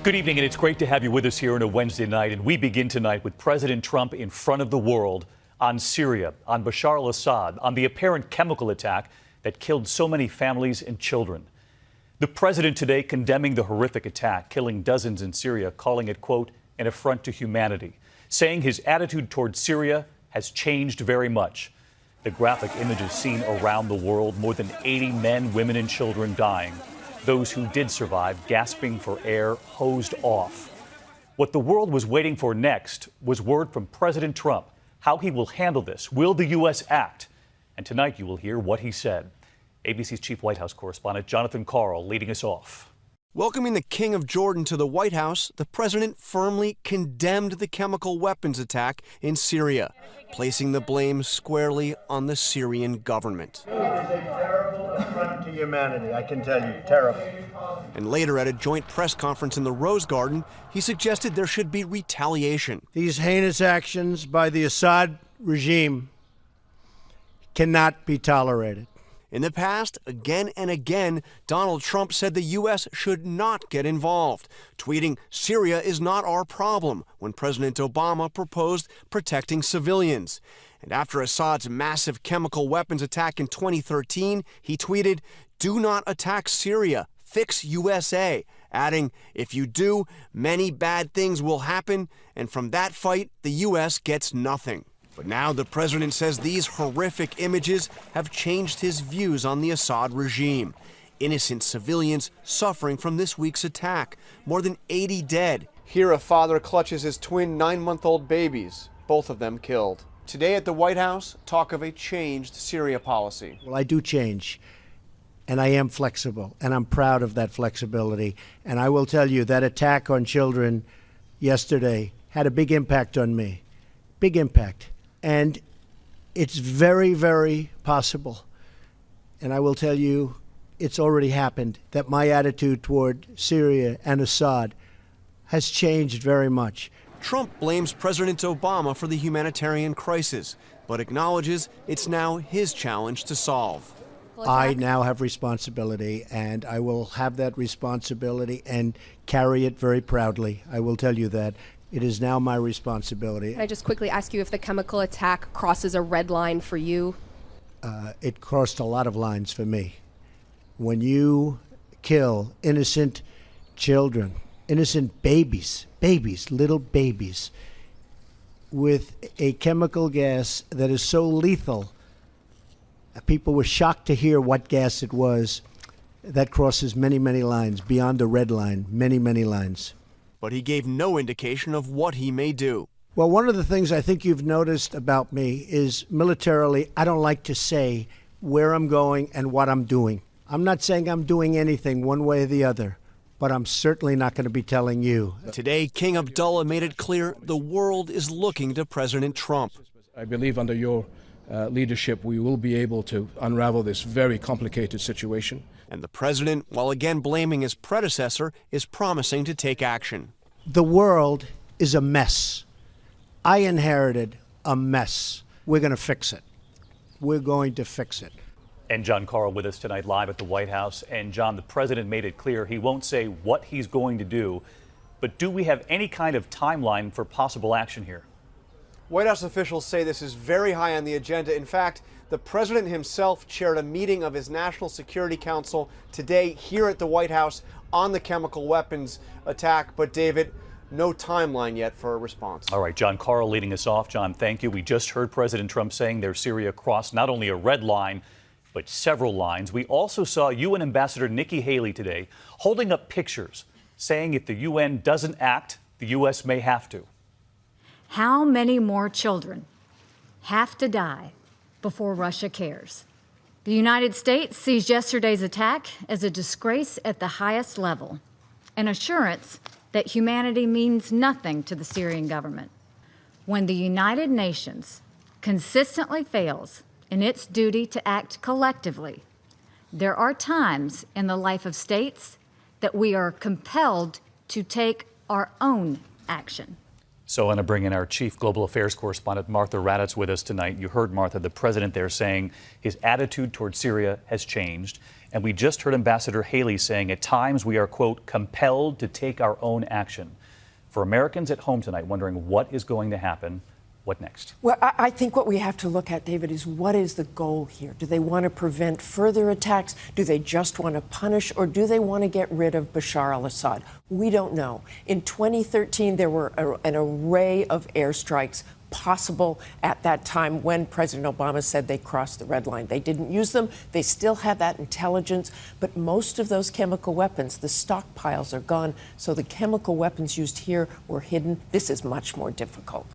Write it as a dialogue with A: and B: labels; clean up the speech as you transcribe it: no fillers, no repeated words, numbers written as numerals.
A: Good evening, and it's great to have you with us here on a Wednesday night. And we begin tonight with President Trump in front of the world on Syria, on Bashar al-Assad, on the apparent chemical attack that killed so many families and children. The president today condemning the horrific attack, killing dozens in Syria, calling it, quote, an affront to humanity, saying his attitude towards Syria has changed very much. The graphic images seen around the world, more than 80 men, women, and children dying. Those who did survive gasping for air, hosed off. What the world was waiting for next was word from President Trump, how he will handle this. Will the U.S. act? And tonight you will hear what he said. ABC's chief White House correspondent Jonathan Karl leading us off.
B: Welcoming the King of Jordan to the White House, the president firmly condemned the chemical weapons attack in Syria, placing the blame squarely on the Syrian government.
C: It is a terrible affront to humanity, I can tell you, terrible.
B: And later at a joint press conference in the Rose Garden, he suggested there should be retaliation.
D: These heinous actions by the Assad regime cannot be tolerated.
B: In the past, again and again, Donald Trump said the U.S. should not get involved, tweeting, "Syria is not our problem," when President Obama proposed protecting civilians. And after Assad's massive chemical weapons attack in 2013, he tweeted, "Do not attack Syria, fix USA," adding, "If you do, many bad things will happen, and from that fight, the U.S. gets nothing." But now the president says these horrific images have changed his views on the Assad regime. Innocent civilians suffering from this week's attack, more than 80 dead. Here a father clutches his twin 9-month-old babies, both of them killed. Today at the White House, talk of a changed Syria policy.
D: Well, I do change, and I am flexible, and I'm proud of that flexibility. And I will tell you that attack on children yesterday had a big impact on me, big impact. And it's very, very possible, and I will tell you it's already happened, that my attitude toward Syria and Assad has changed very much.
B: Trump blames President Obama for the humanitarian crisis, but acknowledges it's now his challenge to solve.
D: I now have responsibility, and I will have that responsibility and carry it very proudly. I will tell you that. It is now my responsibility.
E: Can I just quickly ask you if the chemical attack crosses a red line for you?
D: It crossed a lot of lines for me. When you kill innocent children, innocent babies, little babies, with a chemical gas that is so lethal, people were shocked to hear what gas it was. That crosses many, many lines, beyond the red line, many, many lines.
B: But he gave no indication of what he may do.
D: Well, one of the things I think you've noticed about me is militarily, I don't like to say where I'm going and what I'm doing. I'm not saying I'm doing anything one way or the other, but I'm certainly not going to be telling you.
B: Today, King Abdullah made it clear the world is looking to President Trump.
F: I believe under your leadership, we will be able to unravel this very complicated situation.
B: And the president, while again blaming his predecessor, is promising to take action.
D: The world is a mess. I inherited a mess. We're going to fix it. We're going to fix it.
A: And John Karl with us tonight live at the White House. And John, the president made it clear he won't say what he's going to do. But do we have any kind of timeline for possible action here?
B: White House officials say this is very high on the agenda. In fact, the president himself chaired a meeting of his National Security Council today here at the White House on the chemical weapons attack. But, David, no timeline yet for a response.
A: All right, John Karl leading us off. John, thank you. We just heard President Trump saying their Syria crossed not only a red line, but several lines. We also saw UN Ambassador Nikki Haley today holding up pictures saying if the UN doesn't act, the U.S. may have to.
G: How many more children have to die before Russia cares? The United States sees yesterday's attack as a disgrace at the highest level, an assurance that humanity means nothing to the Syrian government. When the United Nations consistently fails in its duty to act collectively, there are times in the life of states that we are compelled to take our own action.
A: So I want to bring in our chief global affairs correspondent, Martha Raddatz, with us tonight. You heard, Martha, the president there saying his attitude towards Syria has changed. And we just heard Ambassador Haley saying at times we are, quote, compelled to take our own action. For Americans at home tonight wondering what is going to happen, what next?
H: Well, I think what we have to look at, David, is what is the goal here? Do they want to prevent further attacks? Do they just want to punish? Or do they want to get rid of Bashar al-Assad? We don't know. In 2013, there were an array of airstrikes possible at that time when President Obama said they crossed the red line. They didn't use them. They still had that intelligence. But most of those chemical weapons, the stockpiles are gone. So the chemical weapons used here were hidden. This is much more difficult.